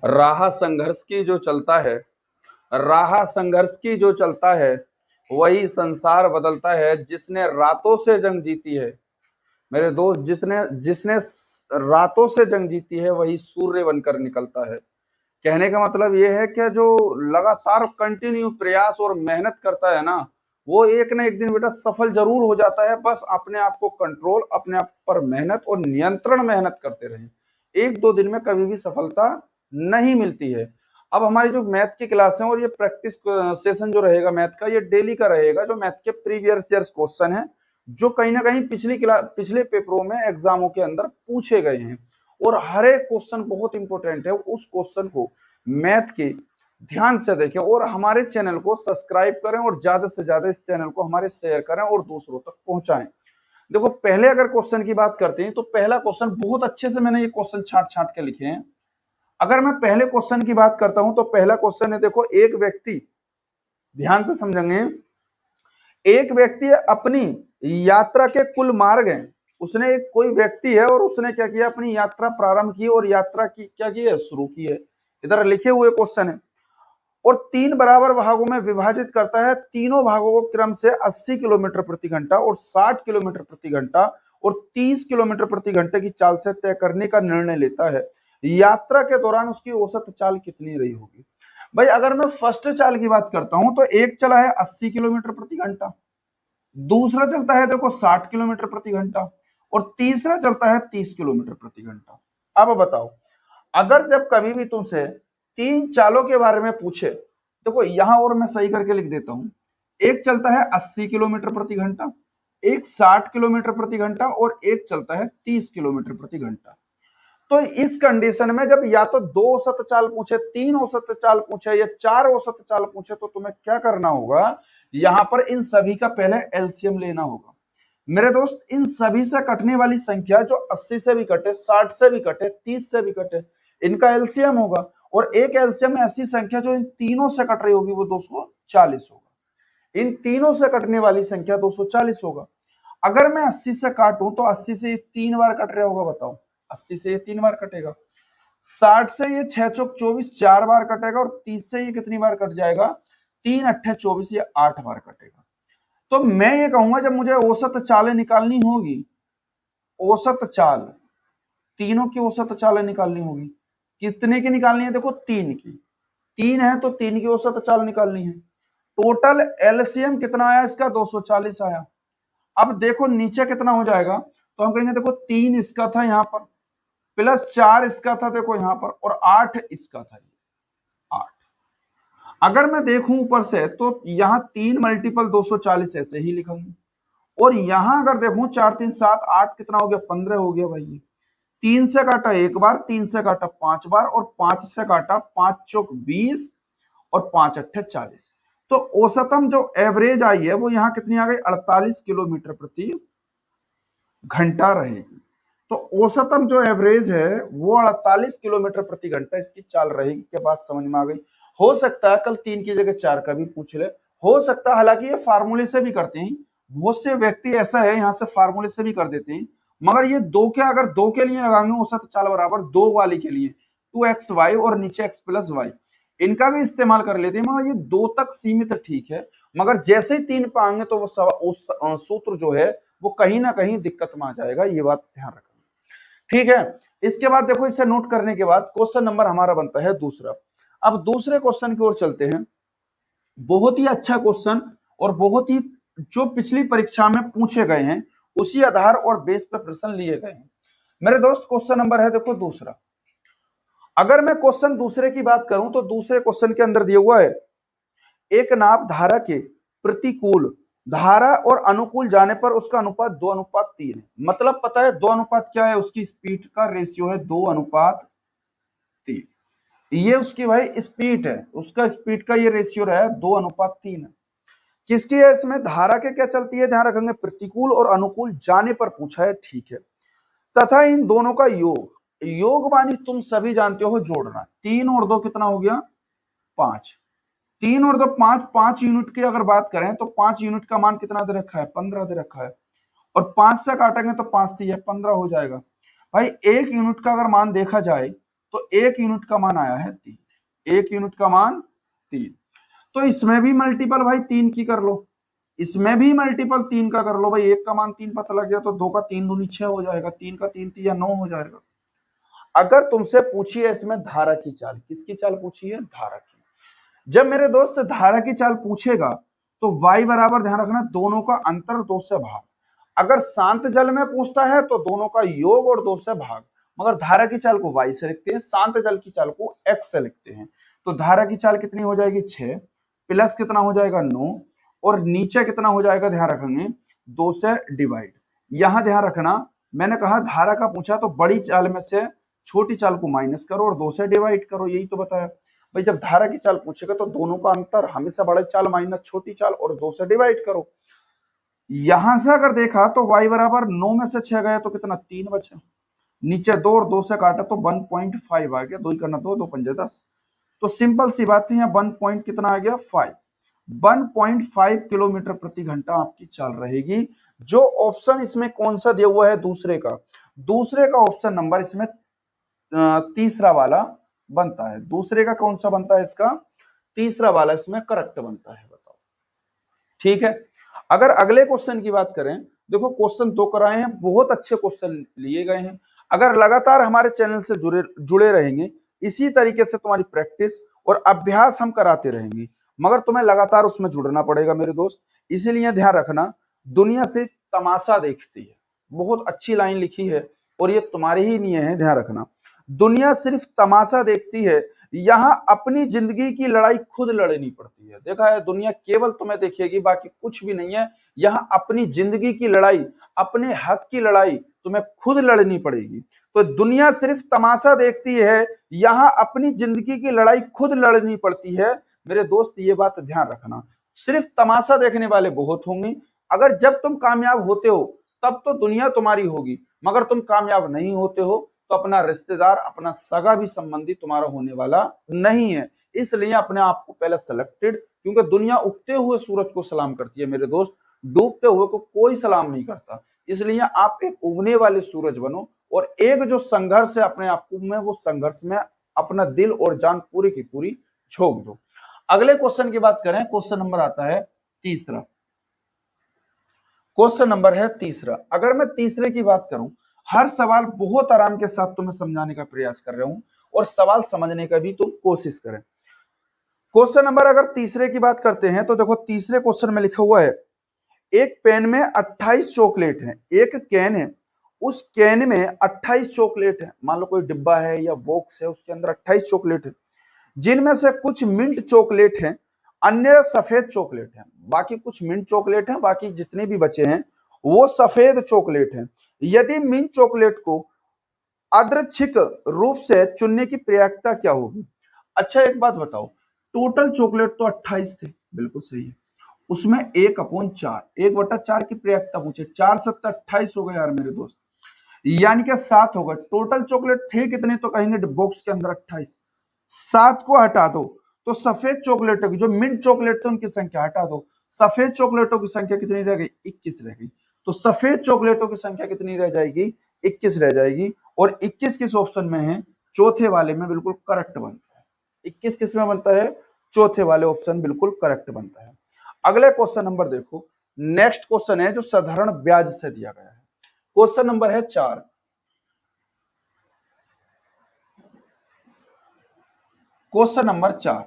राह संघर्ष की जो चलता है, राह संघर्ष की जो चलता है, वही संसार बदलता है। जिसने रातों से जंग जीती है मेरे दोस्त, जितने जिसने रातों से जंग जीती है, वही सूर्य बनकर निकलता है। कहने का मतलब ये है कि जो लगातार कंटिन्यू प्रयास और मेहनत करता है ना, वो एक ना एक दिन बेटा सफल जरूर हो जाता है। बस अपने आप को कंट्रोल, अपने आप पर मेहनत और नियंत्रण मेहनत करते रहें। एक दो दिन में कभी भी सफलता नहीं मिलती है। अब हमारी जो मैथ की क्लास है और ये प्रैक्टिस सेशन जो रहेगा मैथ का, ये डेली का रहेगा। जो मैथ के प्रीवियस ईयर्स क्वेश्चन है, जो कहीं ना कहीं पिछले पेपरों में एग्जामों के अंदर पूछे गए हैं, और हर एक क्वेश्चन बहुत इंपॉर्टेंट है। उस क्वेश्चन को मैथ के ध्यान से देखें और हमारे चैनल को सब्सक्राइब करें, और ज्यादा से ज्यादा इस चैनल को हमारे शेयर करें और दूसरों तक पहुंचाएं। देखो, पहले अगर क्वेश्चन की बात करते हैं तो पहला क्वेश्चन बहुत अच्छे से मैंने ये क्वेश्चन छांट छांट के लिखे हैं। अगर मैं पहले क्वेश्चन की बात करता हूं तो पहला क्वेश्चन है, देखो, एक व्यक्ति, ध्यान से समझेंगे, एक व्यक्ति अपनी यात्रा के कुल मार्ग हैं। उसने एक कोई व्यक्ति है और उसने क्या किया, अपनी यात्रा प्रारंभ की और यात्रा की क्या की है, शुरू की है। इधर लिखे हुए क्वेश्चन है, और 3 बराबर भागों में विभाजित करता है। तीनों भागों को क्रम से 80 किलोमीटर प्रति घंटा और 60 किलोमीटर प्रति घंटा और 30 किलोमीटर प्रति घंटे की चाल से तय करने का निर्णय लेता है। यात्रा के दौरान उसकी औसत चाल कितनी रही होगी? भाई, अगर मैं फर्स्ट चाल की बात करता हूं तो एक चला है 80 किलोमीटर प्रति घंटा, दूसरा चलता है देखो 60 किलोमीटर प्रति घंटा, और तीसरा चलता है 30 किलोमीटर प्रति घंटा। अब बताओ, अगर जब कभी भी तुमसे 3 चालों के बारे में पूछे, देखो यहां और मैं सही करके लिख देता हूं। एक चलता है 80 किलोमीटर प्रति घंटा, एक 60 किलोमीटर प्रति घंटा, और एक चलता है 30 किलोमीटर प्रति घंटा। तो इस कंडीशन में जब या तो 2 औसत चाल पूछे, 3 औसत चाल पूछे या 4 औसत चाल पूछे, तो तुम्हें क्या करना होगा, यहां पर इन सभी का पहले एलसीएम लेना होगा। मेरे दोस्त, इन सभी से कटने वाली संख्या जो 80 से भी कटे, 60 से भी कटे, 30 से भी कटे, इनका एलसीएम होगा। और एक एलसीएम में ऐसी संख्या जो इन तीनों से कट रही होगी वो 240 होगा। इन तीनों से कटने वाली संख्या 240 होगा। अगर मैं 80 से काटूं तो 80 से ये 3 बार कट रहा होगा, बताओ, 80 से ये 3 बार कटेगा। 60 से ये 6 चौक 24 4 बार कटेगा, और 30 से ये कितनी बार कट जाएगा, 3 अट्ठे 24, ये 8 बार कटेगा। तो मैं ये कहूंगा, जब मुझे औसत चालें निकालनी होगी, औसत चाल, तीनों की औसत चालें निकालनी होगी, कितने की निकालनी है, देखो 3 की, 3 है तो 3 की औसत चाल निकालनी है। टोटल एलसीएम कितना आया इसका, 240 आया। अब देखो नीचे कितना हो जाएगा, तो हम कहेंगे देखो 3 इसका था यहाँ पर, प्लस 4 इसका था देखो यहाँ पर, और 8 इसका था, 8। अगर मैं देखूं ऊपर से तो यहाँ 3 मल्टीपल 240 ऐसे ही लिखूंगा, और यहां अगर देखूं 4 3 7 8 कितना हो गया, 15 हो गया भाई। 3 से काटा एक बार, 3 से काटा 5 बार, और 5 से काटा 5 चौक 20, और 5 अट्ठे 40। तो औसतम जो एवरेज आई है वो यहाँ कितनी आ गई, 48 किलोमीटर प्रति घंटा रहेगी। तो औसतम जो एवरेज है वो 48 किलोमीटर प्रति घंटा इसकी चाल रहेगी। क्या बात समझ में आ गई? हो सकता है कल 3 की जगह 4 का भी पूछ ले, हो सकता है, हालांकि ये फार्मूले से भी करते हैं, बहुत से व्यक्ति ऐसा है यहाँ से फार्मूले से भी कर देते हैं, मगर ये दो के, अगर 2 के लिए लगाएंगे औसत चाल बराबर 2 वाली के लिए 2xy और नीचे x प्लस वाई, इनका भी इस्तेमाल कर लेते हैं, मगर ये 2 तक सीमित ठीक है। मगर जैसे ही 3 पाएंगे तो वो सूत्र जो है वो कहीं ना कहीं दिक्कत में आ जाएगा, ये बात ध्यान रखना, ठीक है। इसके बाद देखो, इसे नोट करने के बाद क्वेश्चन नंबर हमारा बनता है दूसरा। अब दूसरे क्वेश्चन की ओर चलते हैं। बहुत ही अच्छा क्वेश्चन, और बहुत ही जो पिछली परीक्षा में पूछे गए हैं उसी आधार और बेस पर प्रश्न लिए गए हैं। मेरे दोस्त, क्वेश्चन नंबर है देखो दूसरा। अगर मैं क्वेश्चन दूसरे की बात करूं तो दूसरे क्वेश्चन के अंदर दिया हुआ है, एक नाप धारा के प्रतिकूल धारा और अनुकूल जाने पर उसका अनुपात 2:3 है। मतलब पता है 2 अनुपात क्या है, उसकी स्पीड का रेशियो है 2:3। ये उसकी भाई स्पीड है, उसका स्पीड का ये रेशियो रहा है 2:3 है। किसकी है इसमें, धारा के क्या चलती है, ध्यान रखेंगे, प्रतिकूल और अनुकूल जाने पर पूछा है, ठीक है। तथा इन दोनों का योग, योग मानी तुम सभी जानते हो जोड़ना, 3 और 2 कितना हो गया, 5। 3 और 2 5, 5 यूनिट की अगर बात करें तो 5 यूनिट का मान कितना दे रखा है, 15 दे रखा है, और 5 से काटेंगे तो 5 3 15 हो जाएगा। भाई 1 यूनिट का अगर मान देखा जाए तो 1 यूनिट का मान आया है 3, 1 यूनिट का मान 3। तो इसमें भी मल्टीपल भाई 3 की कर लो, इसमें भी मल्टीपल 3 का कर लो भाई। 1 का मान 3 पता लग गया तो 2 का 3 दूनी 6 हो जाएगा, 3 का 3 3 9 हो जाएगा। अगर तुमसे पूछी है इसमें धारा की चाल, किसकी चाल पूछी है? धारा की। जब मेरे दोस्त धारा की चाल पूछेगा तो y बराबर, ध्यान रखना, दोनों का अंतर 2 से भाग। अगर शांत जल में पूछता है तो दोनों का योग और 2 से भाग, मगर धारा की चाल को y से लिखते हैं, शांत जल की चाल को x से लिखते हैं। तो धारा की चाल कितनी हो जाएगी? 6 प्लस कितना हो जाएगा? 9, और नीचे कितना हो जाएगा? ध्यान रखेंगे 2 से डिवाइड। यहां ध्यान रखना, मैंने कहा धारा का पूछा तो बड़ी चाल में से छोटी चाल को माइनस करो और 2 से डिवाइड करो, यही तो बताया भाई। जब धारा की चाल पूछेगा तो दोनों का अंतर हमेशा बड़ी चाल माइनस छोटी चाल और 2 से डिवाइड करो। यहां से अगर देखा तो y बराबर 9 में से 6 गया तो कितना? 3 बचा, नीचे 2 और 2 से काटा तो 1.5 आ गया, 2 करना 2, 2 पंजे 10। तो सिंपल सी बात है, यहाँ 1 पॉइंट कितना आ गया? 5। 1.5 किलोमीटर प्रति घंटा आपकी चाल रहेगी। जो ऑप्शन इसमें कौन सा दिया हुआ है? दूसरे का। दूसरे का ऑप्शन नंबर इसमें तीसरा वाला बनता है। दूसरे का कौन सा बनता है? इसका तीसरा वाला इसमें करेक्ट बनता है। बताओ, ठीक है। अगर अगले क्वेश्चन की बात करें, देखो क्वेश्चन 2 कराए हैं, बहुत अच्छे क्वेश्चन लिए गए हैं। अगर लगातार हमारे चैनल से जुड़े रहेंगे, इसी तरीके से तुम्हारी प्रैक्टिस और अभ्यास हम कराते रहेंगे, मगर तुम्हें लगातार उसमें जुड़ना पड़ेगा मेरे दोस्त। इसीलिए ध्यान रखना, दुनिया सिर्फ तमाशा देखती है। बहुत अच्छी लाइन लिखी है और ये तुम्हारे ही लिए है, ध्यान रखना। दुनिया सिर्फ तमाशा देखती है, यहाँ अपनी जिंदगी की लड़ाई खुद लड़नी पड़ती है। देखा है, दुनिया केवल तुम्हें देखेगी, बाकी कुछ भी नहीं है। यहाँ अपनी जिंदगी की लड़ाई, अपने हक की लड़ाई तुम्हें खुद लड़नी पड़ेगी। तो दुनिया सिर्फ तमाशा देखती है, यहाँ अपनी जिंदगी की लड़ाई खुद लड़नी पड़ती है। मेरे दोस्त ये बात ध्यान रखना, सिर्फ तमाशा देखने वाले बहुत होंगे। अगर जब तुम कामयाब होते हो तब तो दुनिया तुम्हारी होगी, मगर तुम कामयाब नहीं होते हो तो अपना रिश्तेदार, अपना सगा भी संबंधी तुम्हारा होने वाला नहीं है। इसलिए अपने आप को पहले सिलेक्टेड, क्योंकि दुनिया उगते हुए सूरज को सलाम करती है मेरे दोस्त, डूबते हुए को कोई सलाम नहीं करता। इसलिए आप एक उगने वाले सूरज बनो और एक जो संघर्ष है अपने आप में, वो संघर्ष में अपना दिल और जान पूरी की पूरी झोंक दो। अगले क्वेश्चन की बात करें, क्वेश्चन नंबर आता है तीसरा। क्वेश्चन नंबर है तीसरा। अगर मैं तीसरे की बात करूं, हर सवाल बहुत आराम के साथ तुम्हें समझाने का प्रयास कर रहा हूं और सवाल समझने का भी तुम कोशिश करें। क्वेश्चन नंबर अगर तीसरे की बात करते हैं तो देखो, तीसरे क्वेश्चन में लिखा हुआ है, एक पेन में 28 चॉकलेट है। एक कैन है, उस कैन में 28 चॉकलेट है। मान लो कोई डिब्बा है या बॉक्स है, उसके अंदर 28 चॉकलेट है, जिनमें से कुछ मिंट चॉकलेट हैं, अन्य सफेद चॉकलेट हैं। बाकी कुछ मिंट चॉकलेट हैं, बाकी जितने भी बचे हैं वो सफेद चॉकलेट हैं। यदि मिंट चॉकलेट को यादृच्छिक रूप से चुनने की प्रयासता क्या होगी? अच्छा एक बात बताओ, टोटल चॉकलेट तो 28 थे, बिल्कुल सही है। उसमें 1/4, 1/4 की प्रयासता पूछे, 4 7 28 हो गए यार मेरे दोस्त, यानी कि 7 हो गए। टोटल चॉकलेट थे कितने? तो कहेंगे बॉक्स के अंदर 28। 7 को हटा दो तो सफेद चॉकलेटों की, जो मिंट चॉकलेट थे उनकी संख्या हटा दो, सफेद चॉकलेटों की संख्या कितनी रह गई? 21 रह गई। तो सफेद चॉकलेटों की संख्या कितनी रह जाएगी? 21 रह जाएगी। और 21 किस ऑप्शन में है? चौथे वाले में बिल्कुल करेक्ट बनता है। 21 किस में बनता है? चौथे वाले ऑप्शन बिल्कुल करेक्ट बनता है। अगले क्वेश्चन नंबर देखो, नेक्स्ट क्वेश्चन है जो साधारण ब्याज से दिया गया है। क्वेश्चन नंबर है 4। क्वेश्चन नंबर 4,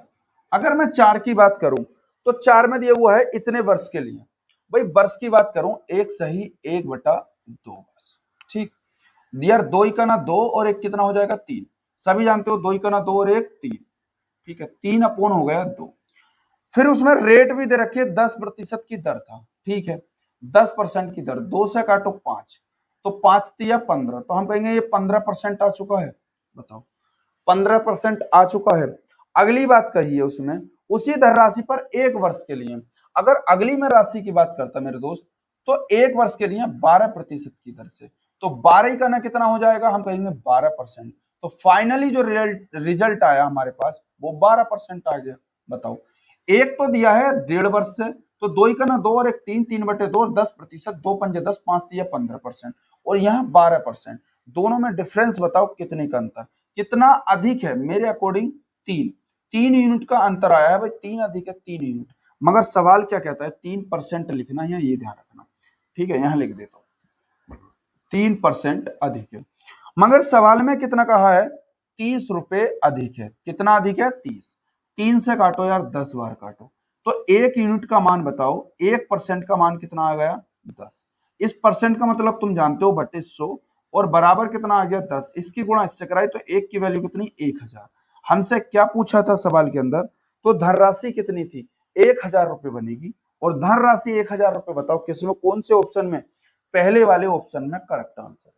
अगर मैं 4 की बात करूं तो 4 में दिया हुआ है इतने वर्ष के लिए। भाई वर्ष की बात करूं, 1 सही 1/2 वर्ष, ठीक। यार 2 का ना 2 और 1 कितना हो जाएगा? 3। सभी जानते हो 2 का ना 2 और 1 3, ठीक है। 3 अपोन हो गया 2। फिर उसमें रेट भी दे रखी है, 10% की दर था, ठीक है। 10% की दर, 2 से काटो 5 तो 5 तिया 15, तो हम कहेंगे ये 15% आ चुका है। बताओ, 15% आ चुका है। अगली बात कही है उसमें, उसी धनराशि पर 1 वर्ष के लिए। अगर अगली में राशि की बात करता मेरे दोस्त, तो 1 वर्ष के लिए 12% की दर से, तो 12 का ना कितना हो जाएगा? हम कहेंगे 12%। तो फाइनली जो रिजल्ट आया हमारे पास वो 12% आ गया। बताओ, एक तो दिया है 1.5 वर्ष से, तो 2 का ना 2 और 1 3, 3/2 और 10%, 2 पंजे 10, 5 दिया 15%, और यहाँ 12%। दोनों में डिफरेंस बताओ कितने का अंतर? कितना अधिक है मेरे अकॉर्डिंग 3 यूनिट का अंतर आया है भाई, 3 अधिक है 3 यूनिट। मगर सवाल क्या कहता है 3% लिखना है, ये ध्यान रखना, ठीक है, यहां लिख देता हूं 3% अधिक है। मगर सवाल में कितना कहा है 30 रुपए अधिक है। कितना अधिक है 30, 3 से काटो यार 10 बार काटो, तो 1 यूनिट का मान बताओ, 1% का मान कितना आ गया 10। इस परसेंट का मतलब तुम जानते हो बटे 100, और बराबर कितना आ गया 10। इसकी गुणा इससे कराई तो 1 की वैल्यू कितनी 1000। हमसे क्या पूछा था सवाल के अंदर, तो धनराशि कितनी थी 1000 रुपए बनेगी। और धनराशि 1000 रुपए बताओ किसमें, कौन से ऑप्शन में, पहले वाले ऑप्शन में करेक्ट आंसर है।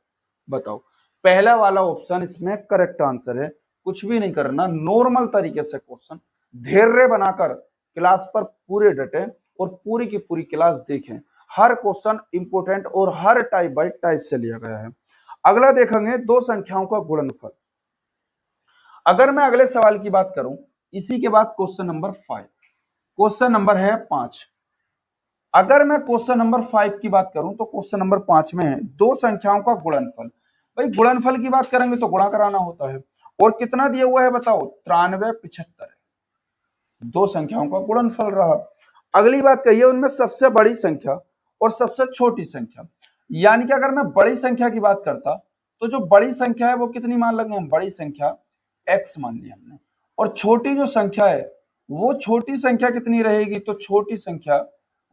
बताओ, पहला वाला ऑप्शन इसमें करेक्ट आंसर है। कुछ भी नहीं करना, नॉर्मल तरीके से क्वेश्चन धैर्य बनाकर क्लास पर पूरे डटे और पूरी की पूरी क्लास देखें। हर क्वेश्चन इंपोर्टेंट और हर टाइप बाय टाइप से लिया गया है। अगला देखेंगे दो संख्याओं का गुणनफल। अगर मैं अगले सवाल की बात करूं, इसी के बाद क्वेश्चन नंबर 5, क्वेश्चन नंबर है 5। अगर मैं क्वेश्चन नंबर 5 की बात करूं तो क्वेश्चन नंबर 5 में है दो संख्याओं का गुणनफल। भाई गुणनफल की बात करेंगे तो गुणा कराना होता है, और कितना दिया हुआ है बताओ 93 75, दो संख्याओं का गुणनफल रहा। अगली बात कहिए उनमें सबसे बड़ी संख्या और सबसे छोटी संख्या। यानी कि अगर मैं बड़ी संख्या की बात करता तो जो बड़ी संख्या है वो कितनी मान लेंगे हम, बड़ी संख्या x मान लिया हमने, और छोटी जो संख्या है वो छोटी संख्या कितनी रहेगी, तो छोटी संख्या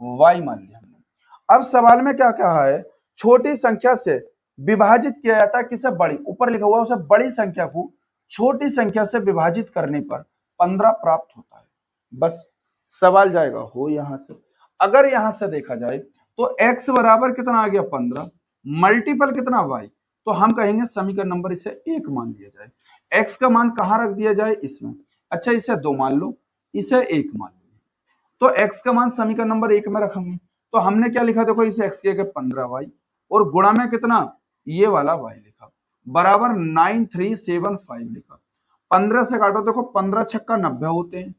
y मान लिया हमने। अब सवाल में क्या कहा है, छोटी संख्या से विभाजित किया जाता है किसे, बड़ी, ऊपर लिखा हुआ उसे बड़ी संख्या को छोटी संख्या से विभाजित करने पर 15 प्राप्त होता है। बस सवाल जाएगा हो यहां से। अगर यहां से देखा जाए तो x बराबर कितना आ गया 15, मल्टीपल कितना y, तो हम कहेंगे समीकरण नंबर इसे 1 मान लिया जाए। x का मान कहां रख दिया जाए इसमें, अच्छा इसे 2 मान लो, इसे 1 मान लो, तो x का मान समीकरण नंबर 1 में रखेंगे। तो हमने क्या लिखा, देखो इसे x के 15y और गुणा में कितना ये वाला y लिखा, बराबर 9375 लिखा। 15 से काटो, देखो 15 छक्का 90 होते हैं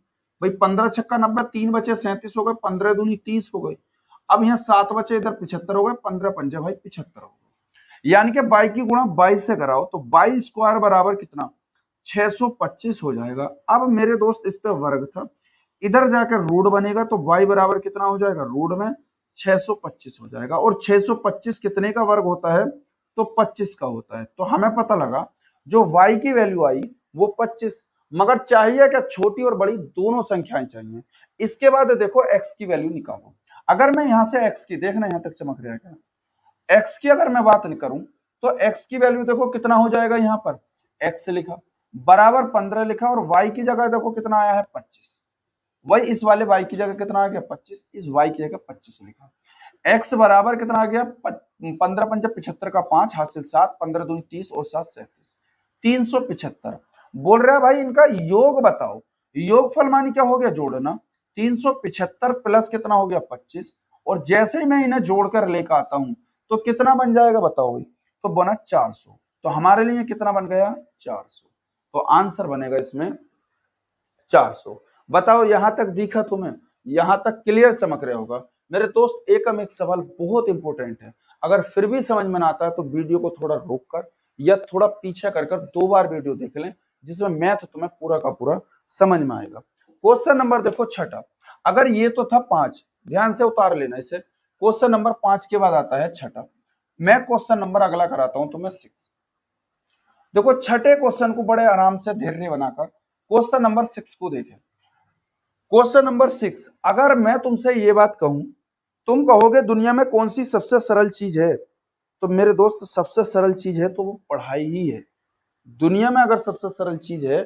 भाई, 15 छक्का 90, 3 बचे 37 हो गए, 15 दूनी 30 हो गई। अब यहाँ 7 बचे, इधर 75 हो गए, 15 पंजे भाई 75 हो गए। यानी कि 22 की गुणा 22 से कराओ तो 22 स्क्वायर बराबर कितना 625 हो जाएगा। अब मेरे दोस्त इस पे वर्ग था, इधर जाकर रूट बनेगा तो y बराबर कितना हो जाएगा, रूट में 625 हो जाएगा। और 625 कितने का वर्ग होता है, तो 25 का होता है। तो हमें पता लगा जो y की वैल्यू आई वो 25। मगर चाहिए क्या, छोटी और बड़ी दोनों संख्याएं चाहिए। इसके बाद देखो x की वैल्यू निकालो। अगर मैं यहां से x की, देखना यहां तक चमक रहा है क्या, x की अगर मैं बात नहीं करूं तो x की वैल्यू देखो कितना हो जाएगा, यहां पर x लिखा बराबर 15 लिखा, और y की जगह देखो कितना आया है 25। वही इस वाले y की जगह कितना आ गया 25, इस y की जगह 25 लिखा। x बराबर कितना आ गया 15 पंजा 75 का 5 हासिल 7, 15 दूनी 30 और 7 37, 375। बोल रहा है भाई इनका योग बताओ, योगफल मानी क्या हो गया जोड़ना, 375 प्लस कितना हो गया 25, और जैसे ही मैं इन्हें जोड़कर लेकर आता हूं तो कितना बन जाएगा बताओ भाई, तो बना 400। तो हमारे लिए कितना बन गया 400, तो आंसर बनेगा इसमें 400। बताओ यहां तक दिखा तुम्हें, यहां तक क्लियर चमक रहा होगा मेरे दोस्त। एकम एक सवाल बहुत इंपॉर्टेंट है, अगर फिर भी समझ में ना आता है तो वीडियो को थोड़ा रोक कर या थोड़ा पीछे कर 2 बार वीडियो देख लें, जिसमें मैथ तुम्हें पूरा का पूरा समझ में आएगा। क्वेश्चन नंबर देखो 6, अगर ये तो था 5, ध्यान से उतार लेना इसे। क्वेश्चन नंबर 5 के बाद आता है 6। मैं क्वेश्चन नंबर अगला कराता हूं तुम्हें 6। देखो छठे क्वेश्चन को बड़े आराम से धैर्य बनाकर क्वेश्चन नंबर 6 को देखें। क्वेश्चन नंबर 6, अगर मैं तुमसे ये बात कहूं, तुम कहोगे दुनिया में कौन सी सबसे सरल चीज है, तो मेरे दोस्त सबसे सरल चीज है तो वो पढ़ाई ही है। दुनिया में अगर सबसे सरल चीज है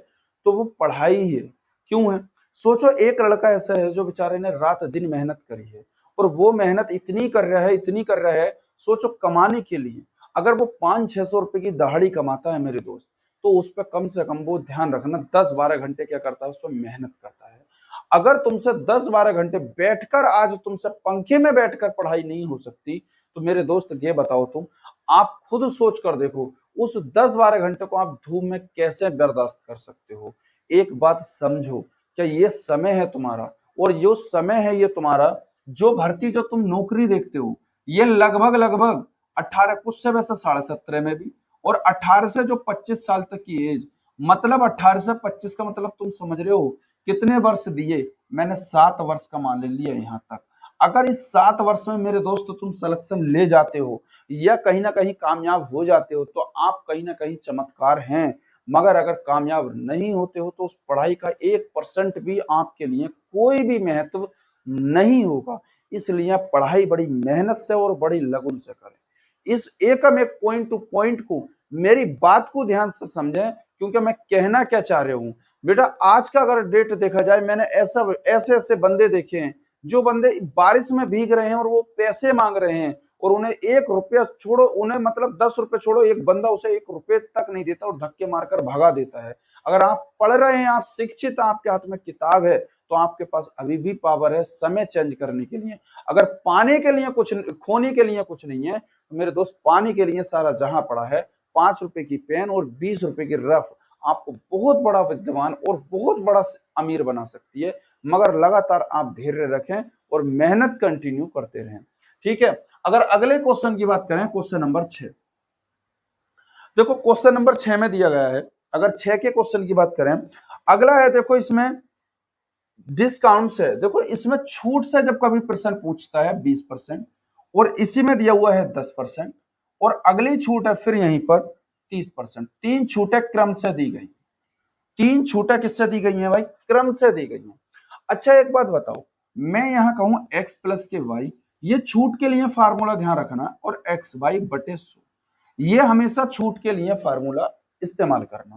तो वो पढ़ाई ही है। क्यों है, सोचो एक लड़का ऐसा है जो बेचारे ने रात दिन मेहनत करी है, और वो मेहनत इतनी कर रहा है, इतनी कर रहा है, सोचो कमाने के लिए। अगर वो 500-600 रुपए की दहाड़ी कमाता है मेरे दोस्त, तो उस पर कम से कम वो ध्यान रखना 10-12 घंटे क्या करता है, उस पर मेहनत करता है। अगर तुमसे 10-12 घंटे बैठकर, आज तुमसे पंखे में बैठकर पढ़ाई नहीं हो सकती, तो मेरे दोस्त ये बताओ तुम, आप खुद सोच कर देखो उस 10-12 घंटे को आप धूप में कैसे बर्दाश्त कर सकते हो। एक बात समझो, क्या ये समय है तुम्हारा, और जो समय है ये तुम्हारा, जो भर्ती जो तुम नौकरी देखते हो, ये लगभग लगभग 18, कुछ से वैसे 17.5 में भी, और 18 से जो 25 साल तक की एज, मतलब 18 से 25 का मतलब तुम समझ रहे हो कितने वर्ष दिए, मैंने 7 वर्ष का मान लिया यहाँ तक। अगर इस 7 वर्ष में मेरे दोस्त तुम सिलेक्शन ले जाते हो या कहीं ना कहीं कामयाब हो जाते हो तो आप कहीं ना कहीं चमत्कार हैं। मगर अगर कामयाब नहीं होते हो तो उस पढ़ाई का 1% भी आपके लिए कोई भी महत्व नहीं होगा। इसलिए आप पढ़ाई बड़ी मेहनत से और बड़ी लगन से करें। इस एकम एक पॉइंट टू पॉइंट को, मेरी बात को ध्यान से समझें, क्योंकि मैं कहना क्या चाह रहा हूं। बेटा आज का अगर डेट देखा जाए, मैंने ऐसे ऐसे बंदे देखे हैं जो बंदे बारिश में भीग रहे हैं और वो पैसे मांग रहे हैं और उन्हें 1 रुपया छोड़ो, उन्हें मतलब 10 रुपए छोड़ो, एक बंदा उसे 1 रुपये तक नहीं देता और धक्के मारकर भगा देता है। अगर आप पढ़ रहे हैं, आप शिक्षित, आपके हाथ में किताब है, तो आपके पास अभी भी पावर है समय चेंज करने के लिए। अगर पाने के लिए कुछ, खोने के लिए कुछ नहीं है तो मेरे दोस्त पाने के लिए सारा जहां पड़ा है। 5 रुपए की पेन और 20 रुपए की रफ आपको बहुत बड़ा विद्वान और बहुत बड़ा अमीर बना सकती है। मगर लगातार आप धैर्य रखें और मेहनत कंटिन्यू करते रहें। ठीक है, अगर अगले क्वेश्चन की बात करें, क्वेश्चन नंबर 6, देखो क्वेश्चन नंबर 6 में दिया गया है। अगर 6 के क्वेश्चन की बात करें, अगला है, देखो इसमें डिस्काउंट से, देखो इसमें छूट से जब कभी प्रश्न पूछता है 20% और इसी में दिया हुआ है 10% और अगली छूट है फिर यहीं पर 30%। 3 छूटें क्रम से दी गई। 3 छूटें किससे दी गई हैं भाई? क्रम से दी गई हैं। अच्छा एक बात बताओ, मैं यहां कहूं x प्लस के y, ये छूट के लिए फार्मूला ध्यान रखना, और एक्स वाई बटे 100, ये हमेशा छूट के लिए फार्मूला इस्तेमाल करना।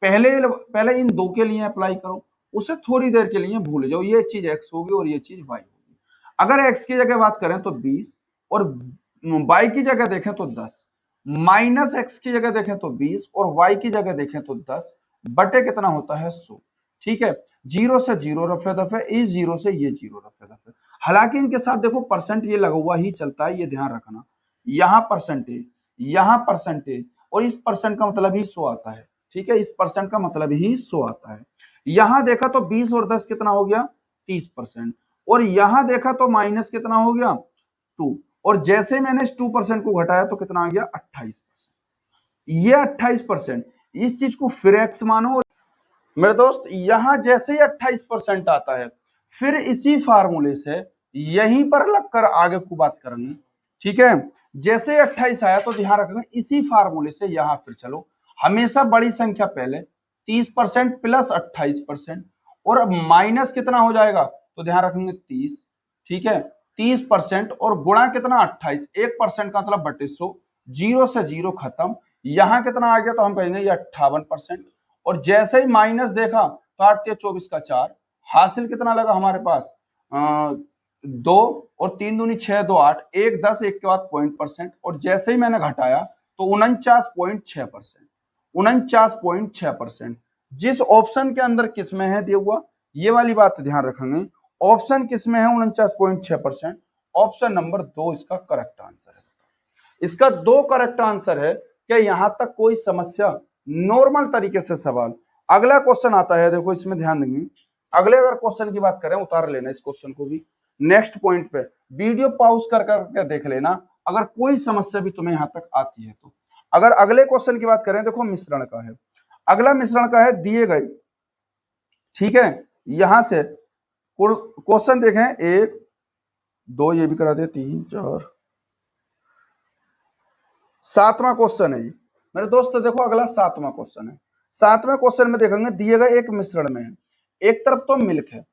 पहले पहले इन दो के लिए अप्लाई करो, उसे थोड़ी देर के लिए भूल जाओ, ये चीज x होगी और ये चीज y होगी। अगर x की जगह बात करें तो 20 और y की जगह देखें तो 10, माइनस x की जगह देखें तो 20 और y की जगह देखें तो 10 बटे कितना होता है 100। ठीक है, जीरो से जीरो रफे दफे, इस जीरो से ये जीरो रफे दफे। हालांकि इनके साथ देखो परसेंट ये लगा हुआ ही चलता है, ये ध्यान रखना। यहाँ परसेंटेज, यहाँ परसेंटेज, और इस परसेंट का मतलब ही 100 आता है। ठीक है, इस परसेंट का मतलब ही 100 आता है। यहां देखा तो 20 और 10 कितना हो गया? 30%। और यहां देखा तो माइनस कितना हो गया? 2। और जैसे मैंने इस 2% को घटाया तो कितना आ गया? 28%। ये 28%, इस चीज को फिर एक्स मानो मेरे दोस्त। यहां जैसे ही 28% आता है, फिर इसी फार्मूले से यहीं पर लगकर आगे को बात करेंगे। ठीक है, जैसे 28 आया तो ध्यान रखेंगे इसी फार्मूले से यहां फिर चलो, हमेशा बड़ी संख्या पहले, 30% प्लस 28%, और माइनस कितना हो जाएगा तो ध्यान रखेंगे 30। ठीक है, 30% और गुणा कितना 28, 1% का मतलब बटे 100, जीरो से जीरो खत्म। यहां कितना आ गया तो हम कहेंगे ये 58%। और जैसे ही माइनस देखा तो 8 या 24 का 4, हासिल कितना लगा हमारे पास? 2 और 3 दूनी 6, 2 8, 1 10, एक के बाद पॉइंट परसेंट, और जैसे ही मैंने घटाया तो 49.6%। 49.6%। जिस ऑप्शन के अंदर किसमें है दिया हुआ, ये वाली बात ध्यान रखेंगे, ऑप्शन किसमें है 49.6%? ऑप्शन नंबर 2 इसका करेक्ट आंसर है। इसका 2 करेक्ट आंसर है। क्या यहां तक कोई समस्या? नॉर्मल तरीके से सवाल। अगला क्वेश्चन आता है, देखो इसमें ध्यान देंगे, अगले अगर क्वेश्चन की बात करें, उतार लेना इस क्वेश्चन को भी, नेक्स्ट पॉइंट पे वीडियो पॉज कर करके देख लेना अगर कोई समस्या भी तुम्हें यहां तक आती है तो। अगर अगले क्वेश्चन की बात करें, देखो मिश्रण का है, अगला मिश्रण का है, दिए गए, ठीक है, यहां से क्वेश्चन देखें, 1 2, ये भी करा दे, 3 4, 7वां क्वेश्चन है ये मेरे दोस्त। देखो अगला 7वां क्वेश्चन है। 7वें क्वेश्चन में देखेंगे, दिए गए एक मिश्रण में है, एक तरफ तो मिल्क है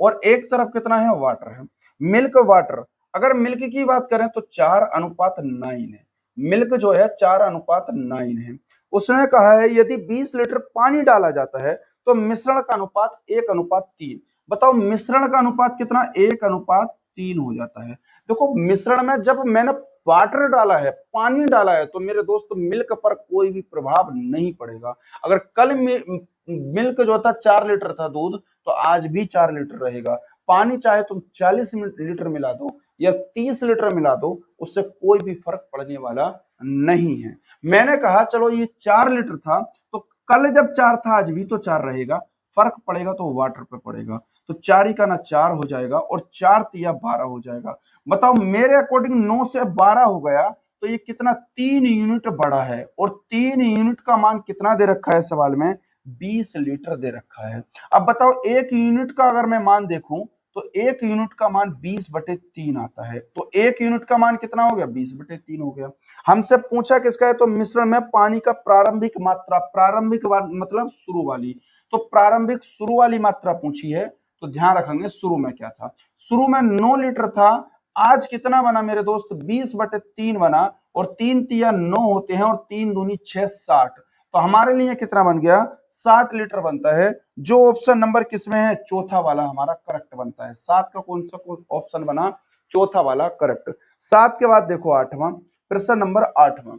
और एक तरफ कितना है? वाटर है। मिल्क वाटर, अगर मिल्क की बात करें तो 4:9 है। मिल्क जो है 4:9 है। उसने कहा है यदि 20 लीटर पानी डाला जाता है तो मिश्रण का अनुपात 1:3। बताओ मिश्रण का अनुपात कितना? 1:3 हो जाता है। देखो मिश्रण में जब मैंने वाटर डाला है, पानी डाला है, तो मेरे दोस्त मिल्क पर कोई भी प्रभाव नहीं पड़ेगा। अगर कल मिल्क जो था 4 लीटर था दूध, तो आज भी 4 लीटर रहेगा। पानी चाहे तुम 40 लीटर मिला दो या 30 लीटर मिला दो, उससे कोई भी फर्क पड़ने वाला नहीं है। मैंने कहा चलो ये 4 लीटर था, तो कल जब 4 था आज भी तो 4 रहेगा, फर्क पड़ेगा तो वाटर पे पड़ेगा। तो 4 का ना 4 हो जाएगा और 4 तिया 12 हो जाएगा। बताओ मेरे अकॉर्डिंग 9 से 12 हो गया, तो ये कितना? 3 यूनिट बड़ा है। और 3 यूनिट का मान कितना दे रखा है सवाल में? 20 लीटर दे रखा है। अब बताओ 1 यूनिट का अगर मैं मान देखूं तो 1 यूनिट का मान 20/3 आता है। तो 1 यूनिट का मान कितना हो गया? 20/3 हो गया। हमसे पूछा किसका है? तो मिश्रण में पानी का प्रारंभिक मात्रा, प्रारंभिक मतलब शुरू वाली। तो प्रारंभिक शुरू वाली मात्रा पूछी है, तो ध्यान रखेंगे शुरू में क्या था। शुरू में 9 लीटर था, आज कितना बना मेरे दोस्त? 20/3 बना, और 3 तिया 9 होते हैं, और 3 दूनी 6, 60। तो हमारे लिए कितना बन गया? 60 लीटर बनता है। जो ऑप्शन नंबर किसमें है? चौथा वाला हमारा करेक्ट बनता है। 7 का कौन सा ऑप्शन बना? चौथा वाला करेक्ट। 7 के बाद देखो 8वां प्रश्न नंबर 8वां।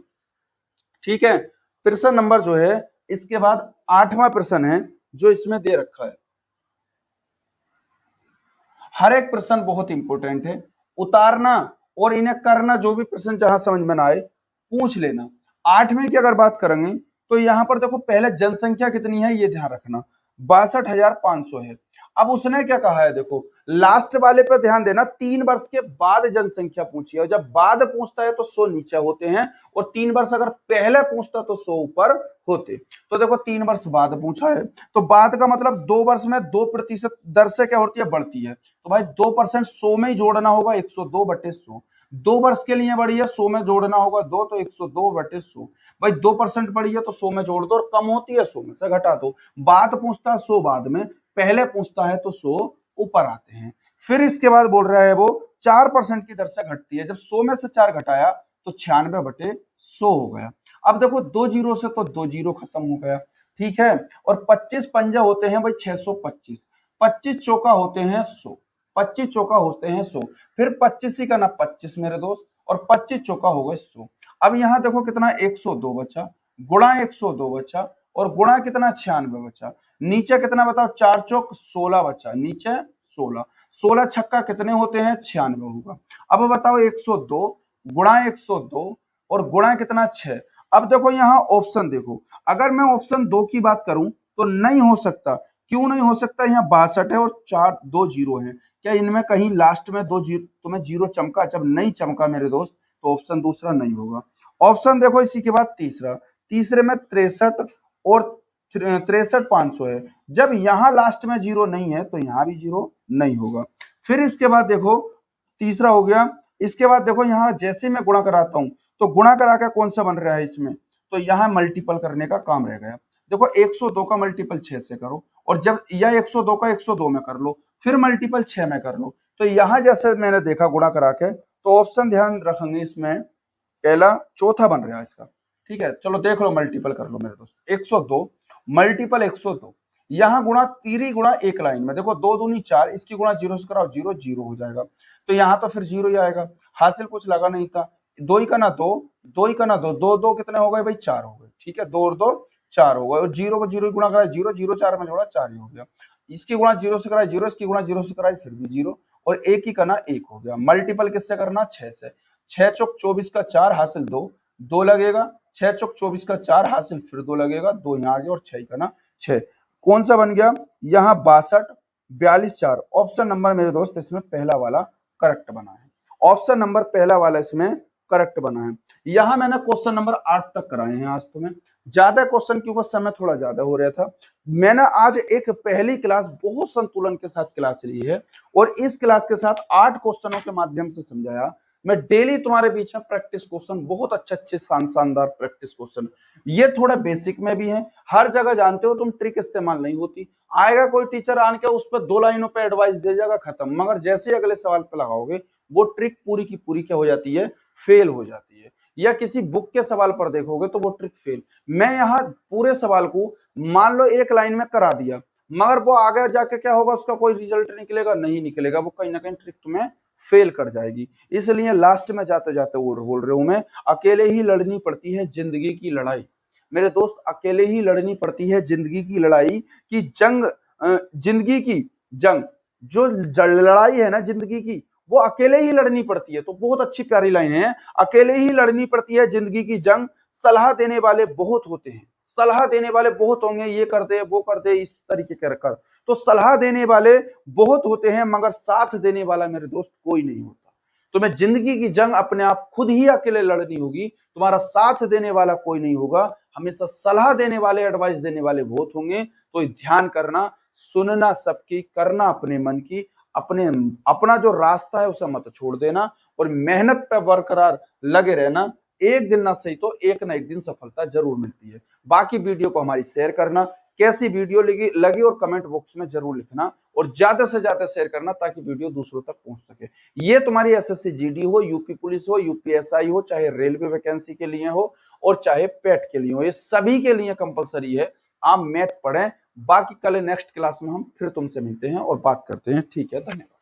ठीक है, प्रश्न नंबर जो है इसके बाद 8वां प्रश्न है जो इसमें दे रखा है। हर एक प्रश्न बहुत इंपॉर्टेंट है, उतारना और इन्हें करना, जो भी प्रश्न जहां समझ में ना आए पूछ लेना। 8वें की अगर बात करेंगे तो यहां पर देखो पहले जनसंख्या कितनी है ये ध्यान रखना, 62,500 है। अब उसने क्या कहा है देखो, लास्ट वाले पे ध्यान देना, 3 वर्ष के बाद जनसंख्या पूछी है, और जब बाद पूछता है तो 100 नीचे होते हैं, और 3 वर्ष अगर पहले पूछता तो 100 ऊपर होते। तो देखो 3 वर्ष बाद पूछा है, तो बाद का मतलब 2 वर्ष में 2% दर से क्या होती है? बढ़ती है। तो भाई 2% 100 में ही जोड़ना होगा, 102/100। 2 वर्ष के लिए बढ़ी है, 100 में जोड़ना होगा 2, तो 102/100। भाई 2% बढ़ी है तो 100 में जोड़ दो, और कम होती है 100 में से घटा दो। बाद पूछता है 100 बाद में, पहले पूछता है तो 100 ऊपर आते हैं। फिर इसके बाद बोल रहा है वो 4% की दर से घटती है। जब 100 में से 4 घटाया तो 96/100 हो गया। अब देखो 2 जीरो से तो 2 जीरो खत्म हो गया, ठीक है। और 25 पंजे होते हैं भाई 625, 25 चौका होते हैं 100, 25 चौका होते हैं 100, फिर 25 ही का ना 25 मेरे दोस्त, और 25 चौका हो गए 100। अब यहाँ देखो कितना 102 बचा, गुणा 102 बचा, और गुणा कितना 96 बचा। नीचे कितना बताओ? 4 चौक 16 बचा, नीचे 16, 16 छक्का कितने होते हैं? 96 होगा। अब बताओ 102 गुणा 102 और गुणा कितना 6। अब देखो यहाँ ऑप्शन देखो, अगर मैं ऑप्शन 2 की बात करूं तो नहीं हो सकता। क्यों नहीं हो सकता? यहाँ 62 है और 4 2 जीरो है, क्या इनमें कहीं लास्ट में 2 जीरो तुम्हें जीरो चमका? जब नहीं चमका मेरे दोस्त तो ऑप्शन दूसरा नहीं होगा। ऑप्शन देखो इसी के बाद तीसरा, तीसरे में 63 और 63,500 है। जब यहाँ लास्ट में जीरो नहीं है तो यहाँ भी जीरो नहीं होगा। फिर इसके बाद देखो तीसरा हो गया। इसके बाद देखो यहाँ जैसे मैं गुणा कराता हूं तो गुणा करा के कौन सा बन रहा है इसमें? तो यहाँ मल्टीपल करने का काम रह गया। देखो 102 का मल्टीपल 6 से करो, और जब यह 102 का 102 में कर लो, फिर मल्टीपल 6 में कर लो। तो यहाँ जैसे मैंने देखा गुणा करा के, तो ऑप्शन ध्यान रखेंगे इसमें पहला चौथा बन रहा है इसका। ठीक है, चलो देख लो, मल्टीपल कर लो मेरे दोस्त। 102 मल्टीपल 102, यहाँ गुणा तीरी गुणा एक लाइन में, देखो 2 दूनी 4, इसकी गुणा जीरो से कराओ, जीरो जीरो हो जाएगा। तो यहाँ तो फिर जीरो ही आएगा, हासिल कुछ लगा नहीं था। 2 ही का ना 2, 2 ही का ना 2, 2 2 कितने हो गए भाई? 4 हो गए। ठीक है, 2 और 2 4 हो गए, और जीरो को जीरो गुणा कराए, जीरो जीरो 4 में जोड़ा 4 ही हो गया। इसकी गुणा जीरो से कराए जीरो, इसकी गुणा जीरो से कराए फिर भी जीरो, और एक ही का ना एक हो गया। मल्टीपल किससे करना? 6 से। 6 चौक 24 का 4 हासिल 2, 2 लगेगा। 6 चौक 24 का 4 हासिल फिर 2 लगेगा, 2 यहाँ आ गया, और 6 का ना 6। कौन सा बन गया? यहाँ 62 42 4। ऑप्शन नंबर मेरे दोस्त इसमें पहला वाला करेक्ट बना है। ऑप्शन नंबर पहला वाला इसमें करेक्ट बना है। यहां मैंने क्वेश्चन नंबर 8 तक कराए हैं आज तो मैं, ज्यादा क्वेश्चन क्योंकि समय थोड़ा ज्यादा हो रहा था। मैंने आज एक पहली क्लास बहुत संतुलन के साथ क्लास ली है, और इस क्लास के साथ 8 क्वेश्चनों के माध्यम से समझाया। मैं डेली तुम्हारे बीच में प्रैक्टिस क्वेश्चन, बहुत अच्छे अच्छे शानदार प्रैक्टिस क्वेश्चन, ये थोड़ा बेसिक में भी है। हर जगह जानते हो तुम ट्रिक इस्तेमाल नहीं होती, आएगा कोई टीचर आन के उस पर 2 लाइनों पे एडवाइस दे जाएगा, खत्म। मगर जैसे ही अगले सवाल पे लगाओगे वो ट्रिक पूरी की पूरी क्या हो जाती है? फेल हो जाती है। या किसी बुक के सवाल पर देखोगे तो वो ट्रिक फेल। मैं यहाँ पूरे सवाल को मान लो एक लाइन में करा दिया, मगर वो आगे जाके क्या होगा? उसका कोई रिजल्ट निकलेगा? नहीं निकलेगा, वो कहीं ना कहीं ट्रिक तुम्हें फेल कर जाएगी। इसलिए लास्ट में जाते जाते वो बोल रहा हूं मैं, अकेले ही लड़नी पड़ती है जिंदगी की लड़ाई। मेरे दोस्त, अकेले ही लड़नी पड़ती है जिंदगी की लड़ाई, की जंग, जिंदगी की जंग, जो लड़ाई है ना जिंदगी की, वो अकेले ही लड़नी पड़ती है। तो बहुत अच्छी प्यारी लाइन है, अकेले ही लड़नी पड़ती है जिंदगी की जंग, सलाह देने वाले बहुत होते हैं, सलाह देने वाले बहुत होंगे, ये कर दे वो कर दे इस तरीके कर कर। तो सलाह देने वाले बहुत होते हैं, मगर साथ देने वाला मेरे दोस्त कोई नहीं होता। तुम्हें जिंदगी की जंग अपने आप खुद ही अकेले लड़नी होगी, तुम्हारा साथ देने वाला कोई नहीं होगा। हमेशा सलाह देने वाले, एडवाइस देने वाले बहुत होंगे। तो ध्यान करना, सुनना सबकी, करना अपने मन की, अपना जो रास्ता है उसे मत छोड़ देना और मेहनत पे बरकरार लगे रहना। एक दिन ना सही तो एक ना एक दिन सफलता जरूर मिलती है। बाकी वीडियो को हमारी शेयर करना, कैसी वीडियो लगी और कमेंट बॉक्स में जरूर लिखना और ज्यादा से ज्यादा शेयर करना ताकि वीडियो दूसरों तक पहुंच सके। ये तुम्हारी एसएससी जीडी हो, यूपी पुलिस हो, यूपीएसआई हो, चाहे रेलवे वैकेंसी के लिए हो और चाहे पेट के लिए हो, ये सभी के लिए कंपलसरी है। आप मैथ पढ़ें। बाकी कल नेक्स्ट क्लास में हम फिर तुमसे मिलते हैं और बात करते हैं। ठीक है, धन्यवाद।